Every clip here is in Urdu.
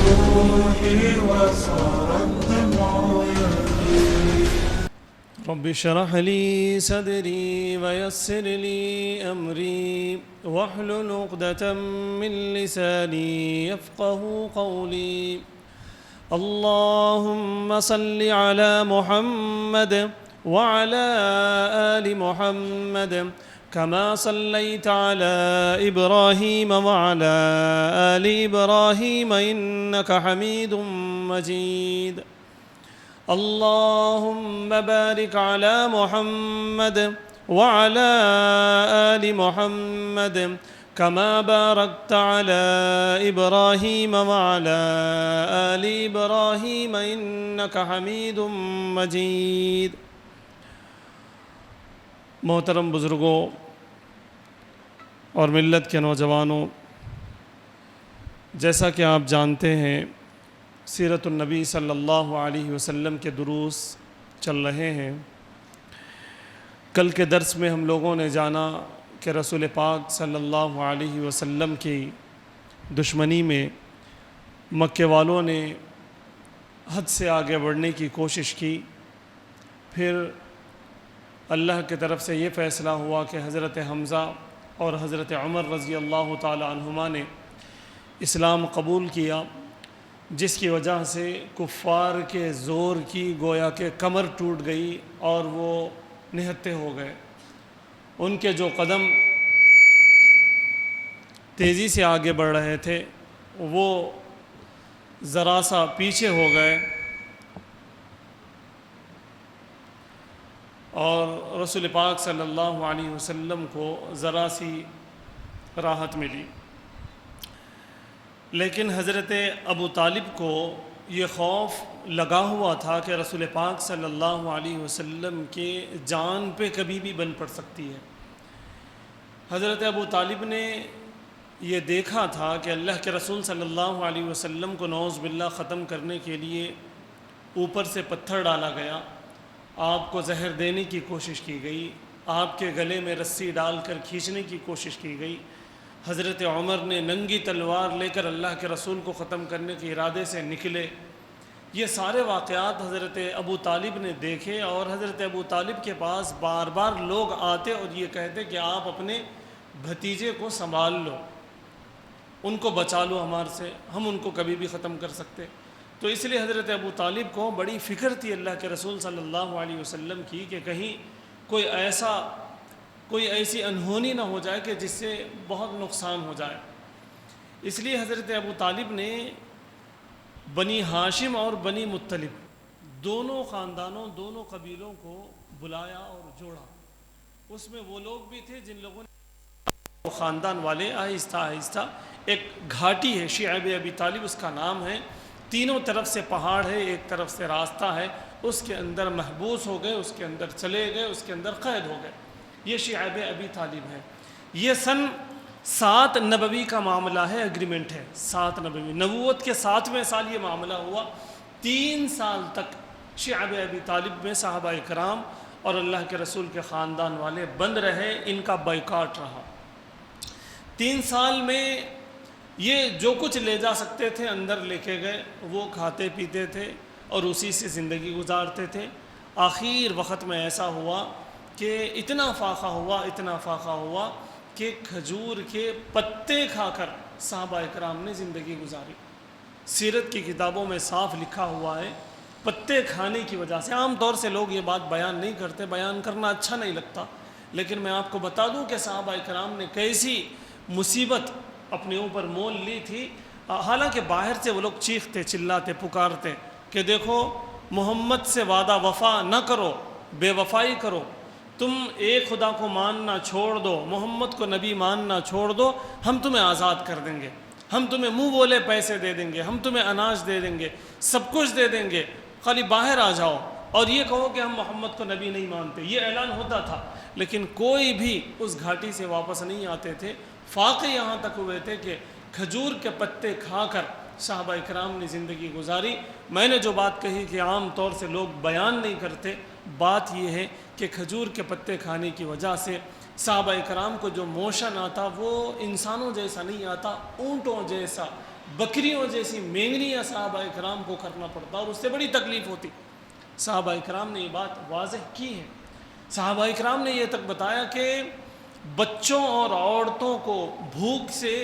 روحي وصار الدمع يهدي. رب اشرح لي صدري ويسر لي أمري واحلل عقدة من لساني يفقه قولي. اللهم صل على محمد وعلى آل محمد كما صليت على إبراهيم وعلى آل إبراهيم إنك حميد مجيد. اللهم بارك على محمد وعلى آل محمد كما باركت على إبراهيم وعلى آل إبراهيم إنك حميد مجيد. محترم بزرگوں اور ملت کے نوجوانوں، جیسا کہ آپ جانتے ہیں سیرت النبی صلی اللہ علیہ وسلم کے دروس چل رہے ہیں۔ کل کے درس میں ہم لوگوں نے جانا کہ رسول پاک صلی اللہ علیہ وسلم کی دشمنی میں مکے والوں نے حد سے آگے بڑھنے کی کوشش کی۔ پھر اللہ کی طرف سے یہ فیصلہ ہوا کہ حضرت حمزہ اور حضرت عمر رضی اللہ تعالی عنہما نے اسلام قبول کیا، جس کی وجہ سے کفار کے زور کی گویا کہ کمر ٹوٹ گئی اور وہ نہتے ہو گئے۔ ان کے جو قدم تیزی سے آگے بڑھ رہے تھے وہ ذرا سا پیچھے ہو گئے، اور رسول پاک صلی اللہ علیہ وسلم کو ذرا سی راحت ملی۔ لیکن حضرت ابو طالب کو یہ خوف لگا ہوا تھا کہ رسول پاک صلی اللہ علیہ وسلم کے جان پہ کبھی بھی بن پڑ سکتی ہے۔ حضرت ابو طالب نے یہ دیکھا تھا کہ اللہ کے رسول صلی اللہ علیہ وسلم کو نعوذ باللہ ختم کرنے کے لیے اوپر سے پتھر ڈالا گیا، آپ کو زہر دینے کی کوشش کی گئی، آپ کے گلے میں رسی ڈال کر کھینچنے کی کوشش کی گئی۔ حضرت عمر نے ننگی تلوار لے کر اللہ کے رسول کو ختم کرنے کے ارادے سے نکلے۔ یہ سارے واقعات حضرت ابو طالب نے دیکھے، اور حضرت ابو طالب کے پاس بار بار لوگ آتے اور یہ کہتے کہ آپ اپنے بھتیجے کو سنبھال لو، ان کو بچا لو ہمارے سے، ہم ان کو کبھی بھی ختم کر سکتے۔ تو اس لیے حضرت ابو طالب کو بڑی فکر تھی اللہ کے رسول صلی اللہ علیہ وسلم کی کہ کہیں کوئی ایسی انہونی نہ ہو جائے کہ جس سے بہت نقصان ہو جائے۔ اس لیے حضرت ابو طالب نے بنی ہاشم اور بنی مطلب دونوں خاندانوں، دونوں قبیلوں کو بلایا اور جوڑا۔ اس میں وہ لوگ بھی تھے جن لوگوں نے وہ خاندان والے آہستہ آہستہ ایک گھاٹی ہے شعب ابی طالب اس کا نام ہے، تینوں طرف سے پہاڑ ہے، ایک طرف سے راستہ ہے، اس کے اندر محبوس ہو گئے، اس کے اندر چلے گئے، اس کے اندر قید ہو گئے۔ یہ شعب ابی طالب ہے۔ یہ سن 7 نبوی کا معاملہ ہے، ایگریمنٹ ہے 7 نبوی، نبوت کے 7ویں سال یہ معاملہ ہوا۔ 3 سال تک شعب ابی طالب میں صحابہ کرام اور اللہ کے رسول کے خاندان والے بند رہے، ان کا بائیکاٹ رہا۔ 3 سال میں یہ جو کچھ لے جا سکتے تھے اندر لے کے گئے، وہ کھاتے پیتے تھے اور اسی سے زندگی گزارتے تھے۔ آخر وقت میں ایسا ہوا کہ اتنا فاقہ ہوا کہ کھجور کے پتے کھا کر صحابہ اکرام نے زندگی گزاری۔ سیرت کی کتابوں میں صاف لکھا ہوا ہے پتے کھانے کی وجہ سے۔ عام طور سے لوگ یہ بات بیان نہیں کرتے، بیان کرنا اچھا نہیں لگتا، لیکن میں آپ کو بتا دوں کہ صحابہ اکرام نے کیسی مصیبت اپنے اوپر مول لی تھی۔ حالانکہ باہر سے وہ لوگ چیختے، چلاتے، پکارتے کہ دیکھو محمد سے وعدہ وفا نہ کرو، بے وفائی کرو، تم ایک خدا کو ماننا چھوڑ دو، محمد کو نبی ماننا چھوڑ دو، ہم تمہیں آزاد کر دیں گے، ہم تمہیں منہ بولے پیسے دے دیں گے، ہم تمہیں اناج دے دیں گے، سب کچھ دے دیں گے، خالی باہر آ جاؤ اور یہ کہو کہ ہم محمد کو نبی نہیں مانتے۔ یہ اعلان ہوتا تھا، لیکن کوئی بھی اس گھاٹی سے واپس نہیں آتے تھے۔ فاقے یہاں تک ہوئے تھے کہ کھجور کے پتے کھا کر صحابہ اکرام نے زندگی گزاری۔ میں نے جو بات کہی کہ عام طور سے لوگ بیان نہیں کرتے، بات یہ ہے کہ کھجور کے پتے کھانے کی وجہ سے صحابہ اکرام کو جو موشن آتا وہ انسانوں جیسا نہیں آتا، اونٹوں جیسا بکریوں جیسی مینگنیاں صحابہ کرام کو کرنا پڑتا اور اس سے بڑی تکلیف ہوتی۔ صحابہ کرام نے یہ بات واضح کی ہے۔ صحابہ کرام نے یہ تک بتایا کہ بچوں اور عورتوں کو بھوک سے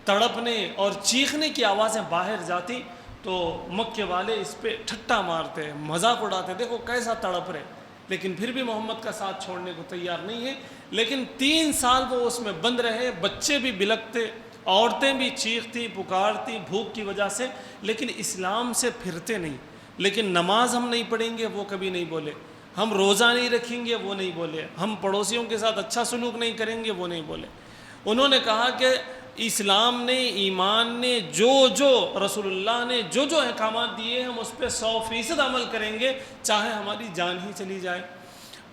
تڑپنے اور چیخنے کی آوازیں باہر جاتی تو مکے والے اس پہ ٹھٹا مارتے، مذاق اڑاتے، دیکھو کیسا تڑپ رہے، لیکن پھر بھی محمد کا ساتھ چھوڑنے کو تیار نہیں ہے۔ لیکن 3 سال وہ اس میں بند رہے، بچے بھی بلکتے، عورتیں بھی چیختی پکارتی بھوک کی وجہ سے، لیکن اسلام سے پھرتے نہیں۔ لیکن نماز ہم نہیں پڑھیں گے وہ کبھی نہیں بولے، ہم روزہ نہیں رکھیں گے وہ نہیں بولے، ہم پڑوسیوں کے ساتھ اچھا سلوک نہیں کریں گے وہ نہیں بولے۔ انہوں نے کہا کہ اسلام نے، ایمان نے، جو رسول اللہ نے جو احکامات دیے ہم اس پہ 100% عمل کریں گے، چاہے ہماری جان ہی چلی جائے۔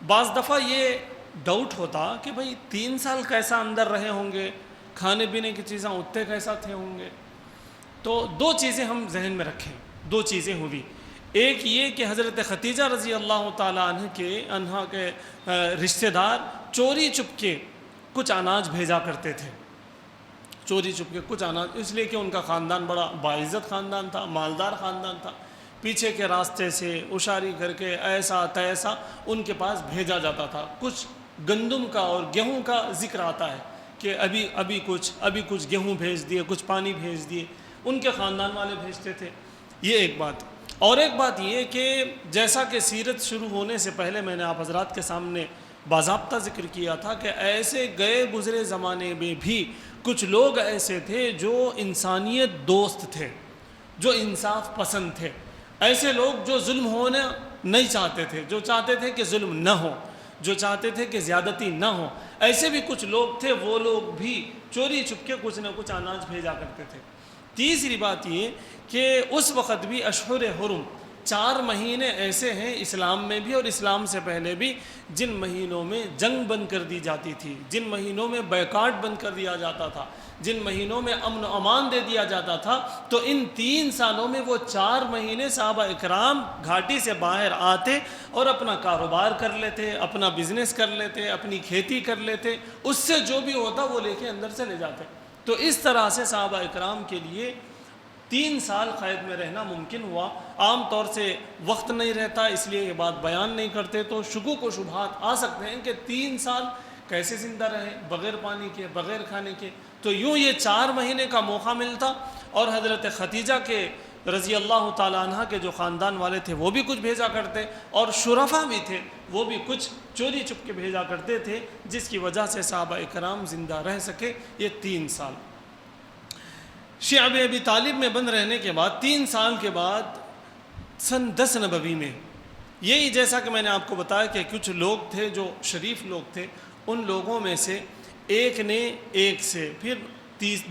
بعض دفعہ یہ ڈاؤٹ ہوتا کہ بھئی 3 سال کیسا اندر رہے ہوں گے، کھانے پینے کی چیزیں اتنے کیسا تھے ہوں گے۔ تو 2 چیزیں ہم ذہن میں رکھیں، 2 چیزیں ہوئی۔ ایک یہ کہ حضرت ختیجہ رضی اللہ تعالیٰ عنہ کے رشتہ دار چوری چپ کے کچھ اناج بھیجا کرتے تھے، چوری چپ کے کچھ اناج، اس لیے کہ ان کا خاندان بڑا باعزت خاندان تھا، مالدار خاندان تھا، پیچھے کے راستے سے اشاری کر کے ایسا تیسا ان کے پاس بھیجا جاتا تھا۔ کچھ گندم کا اور گیہوں کا ذکر آتا ہے کہ ابھی کچھ گیہوں بھیج دیے، کچھ پانی بھیج دیے، ان کے خاندان والے بھیجتے تھے۔ یہ ایک بات۔ اور ایک بات یہ کہ جیسا کہ سیرت شروع ہونے سے پہلے میں نے آپ حضرات کے سامنے باضابطہ ذکر کیا تھا کہ ایسے گئے گزرے زمانے میں بھی کچھ لوگ ایسے تھے جو انسانیت دوست تھے، جو انصاف پسند تھے، ایسے لوگ جو ظلم ہونا نہیں چاہتے تھے، جو چاہتے تھے کہ ظلم نہ ہو، جو چاہتے تھے کہ زیادتی نہ ہو، ایسے بھی کچھ لوگ تھے، وہ لوگ بھی چوری چپ کے کچھ نہ کچھ اناج بھیجا کرتے تھے۔ تیسری بات یہ کہ اس وقت بھی اشہر حرم 4 مہینے ایسے ہیں اسلام میں بھی اور اسلام سے پہلے بھی جن مہینوں میں جنگ بند کر دی جاتی تھی، جن مہینوں میں بیکاٹ بند کر دیا جاتا تھا، جن مہینوں میں امن و امان دے دیا جاتا تھا۔ تو ان 3 سالوں میں وہ 4 مہینے صحابہ اکرام گھاٹی سے باہر آتے اور اپنا کاروبار کر لیتے، اپنا بزنس کر لیتے، اپنی کھیتی کر لیتے، اس سے جو بھی ہوتا وہ لے کے اندر چلے جاتے۔ تو اس طرح سے صحابہ اکرام کے لیے 3 سال قید میں رہنا ممکن ہوا۔ عام طور سے وقت نہیں رہتا اس لیے یہ بات بیان نہیں کرتے، تو شکوک و شبہات آ سکتے ہیں کہ 3 سال کیسے زندہ رہے بغیر پانی کے، بغیر کھانے کے۔ تو یوں یہ 4 مہینے کا موقع ملتا اور حضرت ختیجہ کے رضی اللہ تعالیٰ عنہ کے جو خاندان والے تھے وہ بھی کچھ بھیجا کرتے، اور شرفا بھی تھے وہ بھی کچھ چوری چپ کے بھیجا کرتے تھے، جس کی وجہ سے صحابہ اکرام زندہ رہ سکے یہ 3 سال۔ شعب ابی طالب میں بند رہنے کے بعد 3 سال کے بعد سن 10 نبوی میں یہی جیسا کہ میں نے آپ کو بتایا کہ کچھ لوگ تھے جو شریف لوگ تھے، ان لوگوں میں سے ایک نے ایک سے، پھر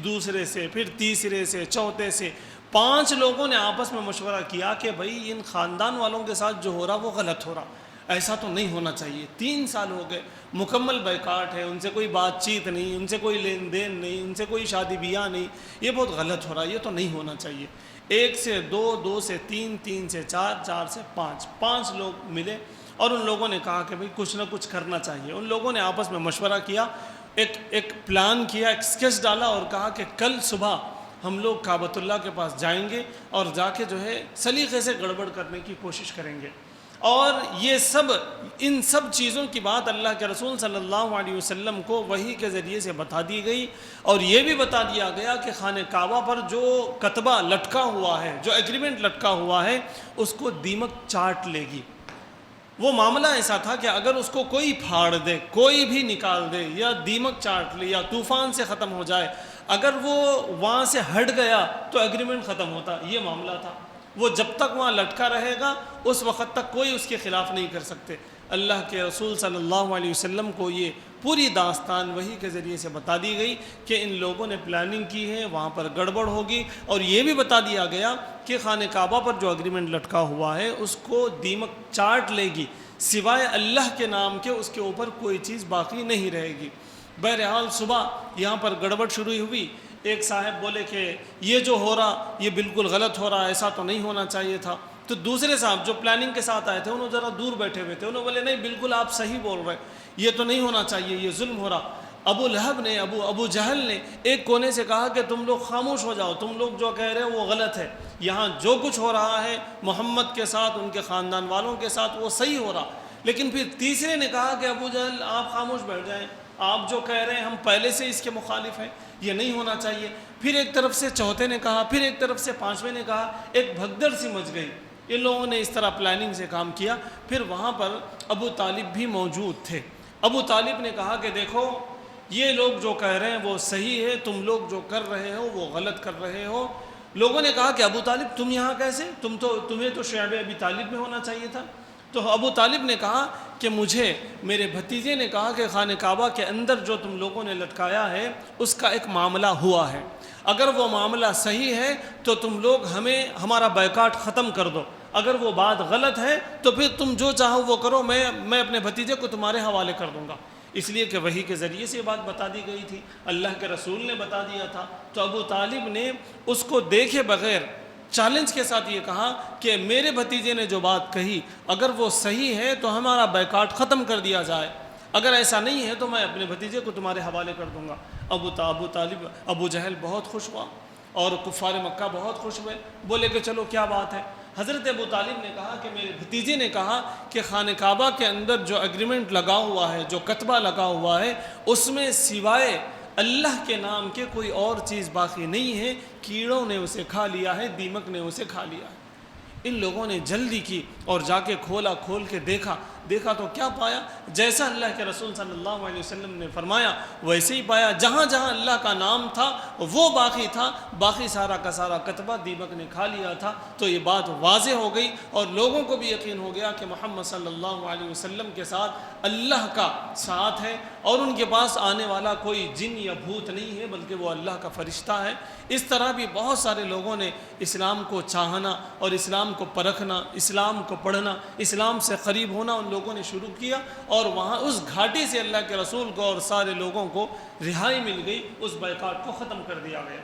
دوسرے سے، پھر تیسرے سے، چوتھے سے 5 لوگوں نے آپس میں مشورہ کیا کہ بھائی ان خاندان والوں کے ساتھ جو ہو رہا وہ غلط ہو رہا، ایسا تو نہیں ہونا چاہیے۔ 3 سال ہو گئے، مکمل بیکاٹ ہے، ان سے کوئی بات چیت نہیں، ان سے کوئی لین دین نہیں، ان سے کوئی شادی بیاہ نہیں، یہ بہت غلط ہو رہا ہے، یہ تو نہیں ہونا چاہیے۔ 1 سے 2، 2 سے 3، 3 سے 4، 4 سے 5، 5 لوگ ملے اور ان لوگوں نے کہا کہ بھئی کچھ نہ کچھ کرنا چاہیے۔ ان لوگوں نے آپس میں مشورہ کیا، ایک پلان کیا، ایک اسکیچ ڈالا اور کہا کہ کل صبح ہم لوگ کعبۃ اللہ کے پاس جائیں گے اور جا کے جو ہے سلیقے سے گڑبڑ کرنے کی کوشش کریں گے۔ اور ان سب چیزوں کی بات اللہ کے رسول صلی اللہ علیہ وسلم کو وحی کے ذریعے سے بتا دی گئی، اور یہ بھی بتا دیا گیا کہ خانہ کعبہ پر جو کتبہ لٹکا ہوا ہے، جو ایگریمنٹ لٹکا ہوا ہے، اس کو دیمک چاٹ لے گی۔ وہ معاملہ ایسا تھا کہ اگر اس کو کوئی پھاڑ دے، کوئی بھی نکال دے، یا دیمک چاٹ لے، یا طوفان سے ختم ہو جائے، اگر وہ وہاں سے ہٹ گیا تو ایگریمنٹ ختم ہوتا، یہ معاملہ تھا۔ وہ جب تک وہاں لٹکا رہے گا اس وقت تک کوئی اس کے خلاف نہیں کر سکتے۔ اللہ کے رسول صلی اللہ علیہ وسلم کو یہ پوری داستان وحی کے ذریعے سے بتا دی گئی کہ ان لوگوں نے پلاننگ کی ہے، وہاں پر گڑبڑ ہوگی، اور یہ بھی بتا دیا گیا کہ خانہ کعبہ پر جو اگریمنٹ لٹکا ہوا ہے اس کو دیمک چاٹ لے گی، سوائے اللہ کے نام کے اس کے اوپر کوئی چیز باقی نہیں رہے گی۔ بہرحال صبح یہاں پر گڑبڑ شروع ہوئی، ایک صاحب بولے کہ یہ جو ہو رہا یہ بالکل غلط ہو رہا، ایسا تو نہیں ہونا چاہیے تھا۔ تو دوسرے صاحب جو پلاننگ کے ساتھ آئے تھے انہوں ذرا دور بیٹھے ہوئے تھے، انہوں بولے نہیں بالکل آپ صحیح بول رہے، یہ تو نہیں ہونا چاہیے، یہ ظلم ہو رہا۔ ابو لہب نے ابو جہل نے ایک کونے سے کہا کہ تم لوگ خاموش ہو جاؤ، تم لوگ جو کہہ رہے ہو وہ غلط ہے، یہاں جو کچھ ہو رہا ہے محمد کے ساتھ، ان کے خاندان والوں کے ساتھ، وہ صحیح ہو رہا۔ لیکن پھر تیسرے نے کہا کہ ابو جہل آپ خاموش بیٹھ جائیں، آپ جو کہہ رہے ہیں ہم پہلے سے اس کے مخالف ہیں، یہ نہیں ہونا چاہیے۔ پھر ایک طرف سے چوتھے نے کہا، پھر ایک طرف سے پانچویں نے کہا، ایک بھگدڑ سی مچ گئی۔ ان لوگوں نے اس طرح پلاننگ سے کام کیا۔ پھر وہاں پر ابو طالب بھی موجود تھے۔ ابو طالب نے کہا کہ دیکھو یہ لوگ جو کہہ رہے ہیں وہ صحیح ہے، تم لوگ جو کر رہے ہو وہ غلط کر رہے ہو۔ لوگوں نے کہا کہ ابو طالب تم یہاں کیسے، تمہیں تو شعب ابی طالب میں ہونا چاہیے تھا۔ تو ابو طالب نے کہا کہ مجھے میرے بھتیجے نے کہا کہ خانہ کعبہ کے اندر جو تم لوگوں نے لٹکایا ہے اس کا ایک معاملہ ہوا ہے، اگر وہ معاملہ صحیح ہے تو تم لوگ ہمارا بائیکاٹ ختم کر دو، اگر وہ بات غلط ہے تو پھر تم جو چاہو وہ کرو، میں اپنے بھتیجے کو تمہارے حوالے کر دوں گا۔ اس لیے کہ وحی کے ذریعے سے یہ بات بتا دی گئی تھی، اللہ کے رسول نے بتا دیا تھا۔ تو ابو طالب نے اس کو دیکھے بغیر چیلنج کے ساتھ یہ کہا کہ میرے بھتیجے نے جو بات کہی اگر وہ صحیح ہے تو ہمارا بائیکاٹ ختم کر دیا جائے، اگر ایسا نہیں ہے تو میں اپنے بھتیجے کو تمہارے حوالے کر دوں گا۔ ابو جہل بہت خوش ہوا اور کفار مکہ بہت خوش ہوئے، بولے کہ چلو کیا بات ہے۔ حضرت ابو طالب نے کہا کہ میرے بھتیجے نے کہا کہ خانہ کعبہ کے اندر جو ایگریمنٹ لگا ہوا ہے، جو کتبہ لگا ہوا ہے، اس میں سوائے اللہ کے نام کے کوئی اور چیز باقی نہیں ہے، کیڑوں نے اسے کھا لیا ہے، دیمک نے اسے کھا لیا ہے۔ ان لوگوں نے جلدی کی اور جا کے کھول کے دیکھا تو کیا پایا، جیسا اللہ کے رسول صلی اللہ علیہ وسلم نے فرمایا ویسے ہی پایا، جہاں جہاں اللہ کا نام تھا وہ باقی تھا، باقی سارا کا سارا کتبہ دیمک نے کھا لیا تھا۔ تو یہ بات واضح ہو گئی اور لوگوں کو بھی یقین ہو گیا کہ محمد صلی اللہ علیہ وسلم کے ساتھ اللہ کا ساتھ ہے اور ان کے پاس آنے والا کوئی جن یا بھوت نہیں ہے بلکہ وہ اللہ کا فرشتہ ہے۔ اس طرح بھی بہت سارے لوگوں نے اسلام کو چاہنا اور اسلام کو پرکھنا، اسلام کو پڑھنا، اسلام سے قریب ہونا ان لوگوں نے شروع کیا، اور وہاں اس گھاٹی سے اللہ کے رسول کو اور سارے لوگوں کو رہائی مل گئی، اس بائیکاٹ کو ختم کر دیا گیا۔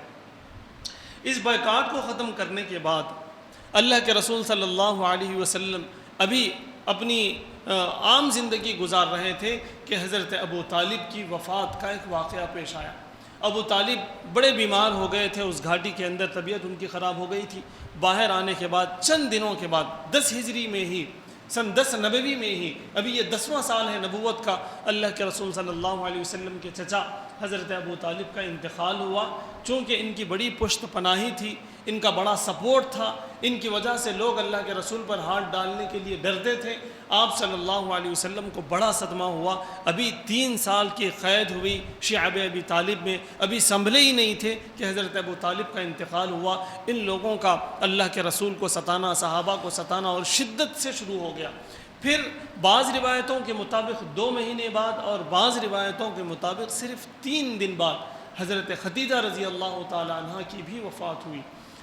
اس بائیکاٹ کو ختم کرنے کے بعد اللہ کے رسول صلی اللہ علیہ وسلم ابھی اپنی عام زندگی گزار رہے تھے کہ حضرت ابو طالب کی وفات کا ایک واقعہ پیش آیا۔ ابو طالب بڑے بیمار ہو گئے تھے، اس گھاٹی کے اندر طبیعت ان کی خراب ہو گئی تھی۔ باہر آنے کے بعد چند دنوں کے بعد 10 ہجری میں ہی، سن 10 نبوی میں ہی، ابھی یہ 10واں سال ہے نبوت کا، اللہ کے رسول صلی اللہ علیہ وسلم کے چچا حضرت ابو طالب کا انتقال ہوا۔ چونکہ ان کی بڑی پشت پناہی تھی، ان کا بڑا سپورٹ تھا، ان کی وجہ سے لوگ اللہ کے رسول پر ہاتھ ڈالنے کے لیے ڈرتے تھے۔ آپ صلی اللہ علیہ وسلم کو بڑا صدمہ ہوا، ابھی 3 سال کی قید ہوئی شعب ابی طالب میں، ابھی سنبھلے ہی نہیں تھے کہ حضرت ابو طالب کا انتقال ہوا۔ ان لوگوں کا اللہ کے رسول کو ستانا، صحابہ کو ستانا اور شدت سے شروع ہو گیا۔ پھر بعض روایتوں کے مطابق 2 مہینے بعد اور بعض روایتوں کے مطابق صرف 3 دن بعد حضرت خدیجہ رضی اللہ تعالی عنہ کی بھی وفات ہوئی۔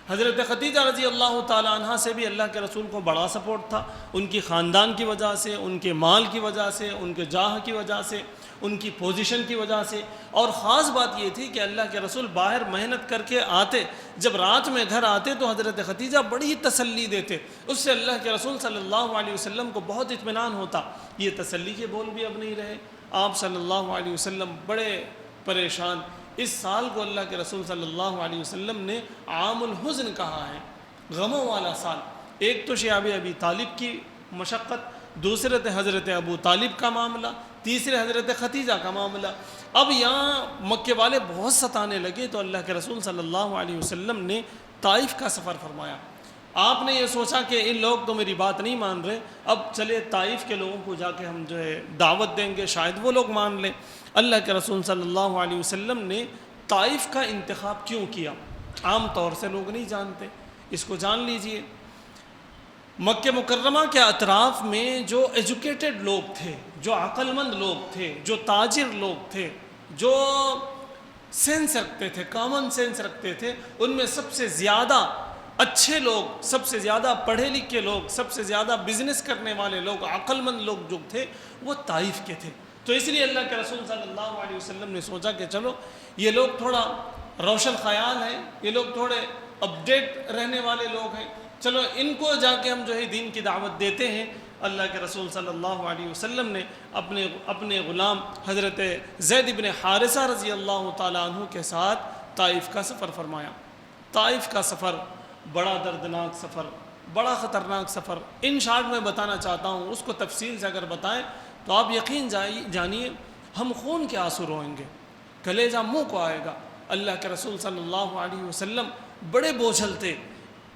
حضرت خدیجہ رضی اللہ تعالی عنہ سے بھی اللہ کے رسول کو بڑا سپورٹ تھا، ان کی خاندان کی وجہ سے، ان کے مال کی وجہ سے، ان کے جاہ کی وجہ سے، ان کی پوزیشن کی وجہ سے۔ اور خاص بات یہ تھی کہ اللہ کے رسول باہر محنت کر کے آتے، جب رات میں گھر آتے تو حضرت خدیجہ بڑی تسلی دیتے، اس سے اللہ کے رسول صلی اللہ علیہ وسلم کو بہت اطمینان ہوتا۔ یہ تسلی کے بول بھی اب نہیں رہے، آپ صلی اللہ علیہ وسلم بڑے پریشان۔ اس سال کو اللہ کے رسول صلی اللہ علیہ وسلم نے عام الحزن کہا ہے، غموں والا سال۔ ایک تو شعب ابی طالب کی مشقت، دوسرے تھے حضرت ابو طالب کا معاملہ، تیسرے حضرت خدیجہ کا معاملہ۔ اب یہاں مکے والے بہت ستانے لگے تو اللہ کے رسول صلی اللہ علیہ وسلم نے طائف کا سفر فرمایا۔ آپ نے یہ سوچا کہ ان لوگ تو میری بات نہیں مان رہے، اب چلے طائف کے لوگوں کو جا کے ہم جو ہے دعوت دیں گے، شاید وہ لوگ مان لیں۔ اللہ کے رسول صلی اللہ علیہ وسلم نے طائف کا انتخاب کیوں کیا؟ عام طور سے لوگ نہیں جانتے، اس کو جان لیجئے۔ مکہ مکرمہ کے اطراف میں جو ایجوکیٹڈ لوگ تھے، جو عقل مند لوگ تھے، جو تاجر لوگ تھے، جو سینس رکھتے تھے، کامن سینس رکھتے تھے، ان میں سب سے زیادہ اچھے لوگ، سب سے زیادہ پڑھے لکھے لوگ، سب سے زیادہ بزنس کرنے والے لوگ، عقل مند لوگ جو تھے وہ طائف کے تھے۔ تو اس لیے اللہ کے رسول صلی اللہ علیہ وسلم نے سوچا کہ چلو یہ لوگ تھوڑا روشن خیال ہیں، یہ لوگ تھوڑے اپڈیٹ رہنے والے لوگ ہیں، چلو ان کو جا کے ہم جو ہے دین کی دعوت دیتے ہیں۔ اللہ کے رسول صلی اللہ علیہ وسلم نے اپنے غلام حضرت زید بن حارثہ رضی اللہ تعالیٰ عنہ کے ساتھ طائف کا سفر فرمایا۔ طائف کا سفر بڑا دردناک سفر، بڑا خطرناک سفر۔ ان شارٹ میں بتانا چاہتا ہوں، اس کو تفصیل سے اگر بتائیں تو آپ یقین جانیے ہم خون کے آنسو روئیں گے، کلیجہ منہ کو آئے گا۔ اللہ کے رسول صلی اللہ علیہ وسلم بڑے بوجھل تھے۔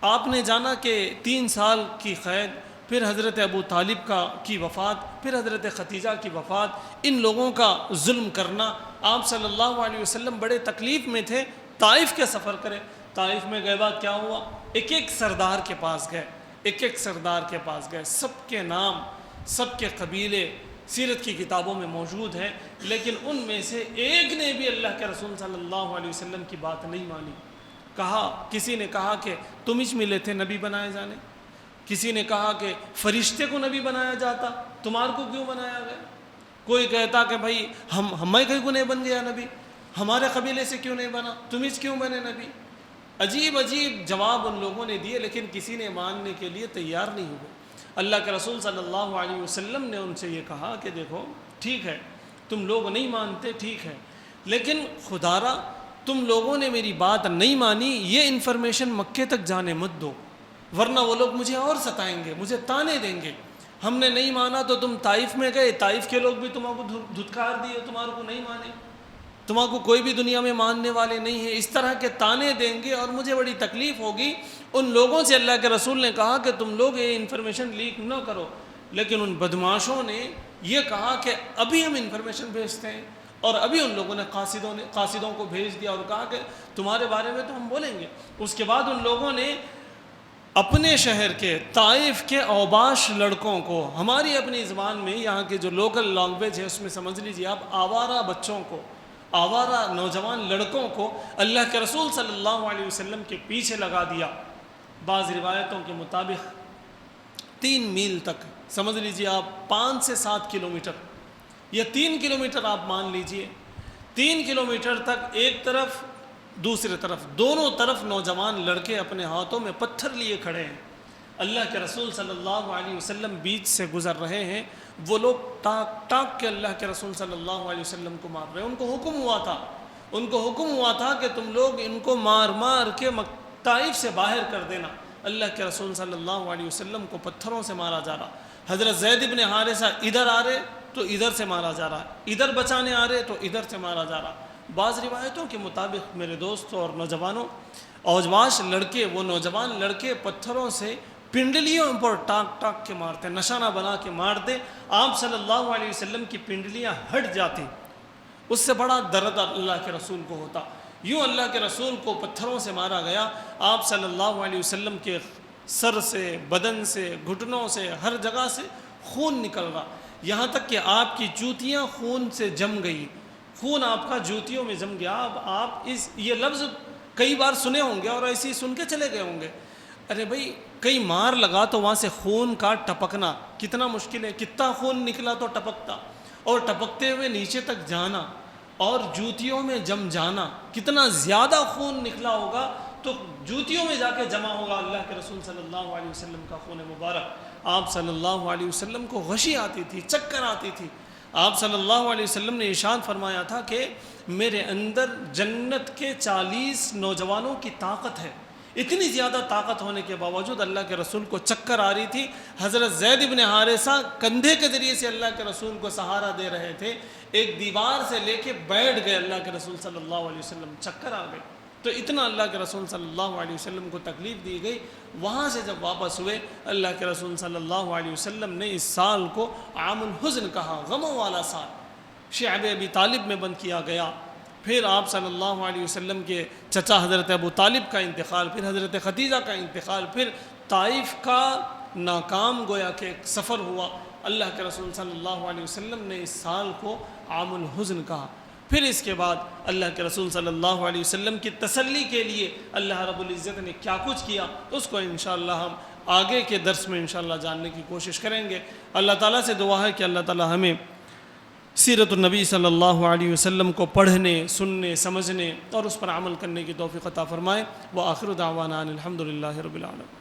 آپ نے جانا کہ 3 سال کی قید، پھر حضرت ابو طالب کی وفات، پھر حضرت ختیجہ کی وفات، ان لوگوں کا ظلم کرنا، آپ صلی اللہ علیہ وسلم بڑے تکلیف میں تھے۔ طائف کے سفر کرے، طائف میں گئے بعد کیا ہوا؟ ایک ایک سردار کے پاس گئے، ایک ایک سردار کے پاس گئے، سب کے نام، سب کے قبیلے سیرت کی کتابوں میں موجود ہیں، لیکن ان میں سے ایک نے بھی اللہ کے رسول صلی اللہ علیہ وسلم کی بات نہیں مانی۔ کسی نے کہا کہ تم ہی ملے تھے نبی بنائے جانے، کسی نے کہا کہ فرشتے کو نبی بنایا جاتا، تمہارے کو کیوں بنایا گیا؟ کوئی کہتا کہ بھائی ہمیں کہیں کو نہیں بن گیا نبی، ہمارے قبیلے سے کیوں نہیں بنا، تم ہی کیوں بنے نبی؟ عجیب عجیب جواب ان لوگوں نے دیے، لیکن کسی نے ماننے کے لیے تیار نہیں ہوئے۔ اللہ کے رسول صلی اللہ علیہ وسلم نے ان سے یہ کہا کہ دیکھو ٹھیک ہے، تم لوگ نہیں مانتے، ٹھیک ہے، لیکن خدا را تم لوگوں نے میری بات نہیں مانی، یہ انفارمیشن مکے تک جانے مت دو، ورنہ وہ لوگ مجھے اور ستائیں گے، مجھے تانے دیں گے۔ ہم نے نہیں مانا تو تم طائف میں گئے، طائف کے لوگ بھی تمہارے کو دھتکار دیے، تمہارے کو نہیں مانے، تمہارے کو کوئی بھی دنیا میں ماننے والے نہیں ہیں، اس طرح کے تانے دیں گے اور مجھے بڑی تکلیف ہوگی۔ ان لوگوں سے اللہ کے رسول نے کہا کہ تم لوگ یہ انفارمیشن لیک نہ کرو، لیکن ان بدماشوں نے یہ کہا کہ ابھی ہم انفارمیشن بھیجتے ہیں، اور ابھی ان لوگوں نے قاصدوں کو بھیج دیا اور کہا کہ تمہارے بارے میں تو ہم بولیں گے۔ اس کے بعد ان لوگوں نے اپنے شہر کے طائف کے اوباش لڑکوں کو، ہماری اپنی زبان میں یہاں کے جو لوکل لینگویج ہے اس میں سمجھ لیجیے آپ، آوارہ بچوں کو، آوارہ نوجوان لڑکوں کو اللہ کے رسول صلی اللہ علیہ وسلم کے پیچھے لگا دیا۔ بعض روایتوں کے مطابق 3 میل تک، سمجھ لیجیے آپ 5 سے 7 کلومیٹر یا 3 کلومیٹر آپ مان لیجئے، 3 کلومیٹر تک ایک طرف دوسرے طرف، دونوں طرف نوجوان لڑکے اپنے ہاتھوں میں پتھر لیے کھڑے ہیں۔ اللہ کے رسول صلی اللہ علیہ وسلم بیچ سے گزر رہے ہیں، وہ لوگ ٹاک ٹاک کے اللہ کے رسول صلی اللہ علیہ وسلم کو مار رہے ہیں۔ ان کو حکم ہوا تھا کہ تم لوگ ان کو مار مار کے طائف سے باہر کر دینا۔ اللہ کے رسول صلی اللہ علیہ وسلم کو پتھروں سے مارا جا رہا، حضرت زید بن حارثہ ادھر آ رہے تو ادھر سے مارا جا رہا، ادھر بچانے آ رہے تو ادھر سے مارا جا رہا۔ بعض روایتوں کے مطابق میرے دوستوں اور نوجوانوں، اوجواش لڑکے، وہ نوجوان لڑکے پتھروں سے پنڈلیوں پر ٹاک ٹاک کے مارتے، نشانہ بنا کے مارتے، آپ صلی اللہ علیہ وسلم کی پنڈلیاں ہٹ جاتی۔ اس سے بڑا درد اللہ کے رسول کو ہوتا۔ یوں اللہ کے رسول کو پتھروں سے مارا گیا، آپ صلی اللہ علیہ وسلم کے سر سے، بدن سے، گھٹنوں سے، ہر جگہ سے خون نکل رہا، یہاں تک کہ آپ کی جوتیاں خون سے جم گئی، خون آپ کا جوتیوں میں جم گیا۔ آپ یہ لفظ کئی بار سنے ہوں گے اور ایسے ہی سن کے چلے گئے ہوں گے، ارے بھائی کئی مار لگا تو وہاں سے خون کا ٹپکنا کتنا مشکل ہے، کتنا خون نکلا تو ٹپکتا، اور ٹپکتے ہوئے نیچے تک جانا اور جوتیوں میں جم جانا، کتنا زیادہ خون نکلا ہوگا تو جوتیوں میں جا کے جمع ہوگا اللہ کے رسول صلی اللہ علیہ وسلم کا خون مبارک۔ آپ صلی اللہ علیہ وسلم کو غشی آتی تھی، چکر آتی تھی۔ آپ صلی اللہ علیہ وسلم نے ارشاد فرمایا تھا کہ میرے اندر جنت کے 40 نوجوانوں کی طاقت ہے۔ اتنی زیادہ طاقت ہونے کے باوجود اللہ کے رسول کو چکر آ رہی تھی۔ حضرت زید بن حارثہ کندھے کے ذریعے سے اللہ کے رسول کو سہارا دے رہے تھے، ایک دیوار سے لے کے بیٹھ گئے اللہ کے رسول صلی اللہ علیہ وسلم، چکر آ گئے۔ تو اتنا اللہ کے رسول صلی اللہ علیہ وسلم کو تکلیف دی گئی۔ وہاں سے جب واپس ہوئے، اللہ کے رسول صلی اللہ علیہ وسلم نے اس سال کو عام الحزن کہا، غموں والا سال، شعب ابی طالب میں بند کیا گیا۔ پھر آپ صلی اللہ علیہ وسلم کے چچا حضرت ابو طالب کا انتقال، پھر حضرت ختیجہ کا انتقال، پھر طائف کا ناکام گویا کہ ایک سفر ہوا۔ اللہ کے رسول صلی اللہ علیہ وسلم نے اس سال کو عام الحزن کہا۔ پھر اس کے بعد اللہ کے رسول صلی اللہ علیہ وسلم کی تسلی کے لیے اللہ رب العزت نے کیا کچھ کیا، اس کو انشاءاللہ ہم آگے کے درس میں انشاءاللہ جاننے کی کوشش کریں گے۔ اللہ تعالیٰ سے دعا ہے کہ اللہ تعالیٰ ہمیں سیرت النبی صلی اللہ علیہ وسلم کو پڑھنے، سننے، سمجھنے اور اس پر عمل کرنے کی توفیق عطا فرمائے۔ وآخر دعوانا ان الحمد للہ رب العالمین۔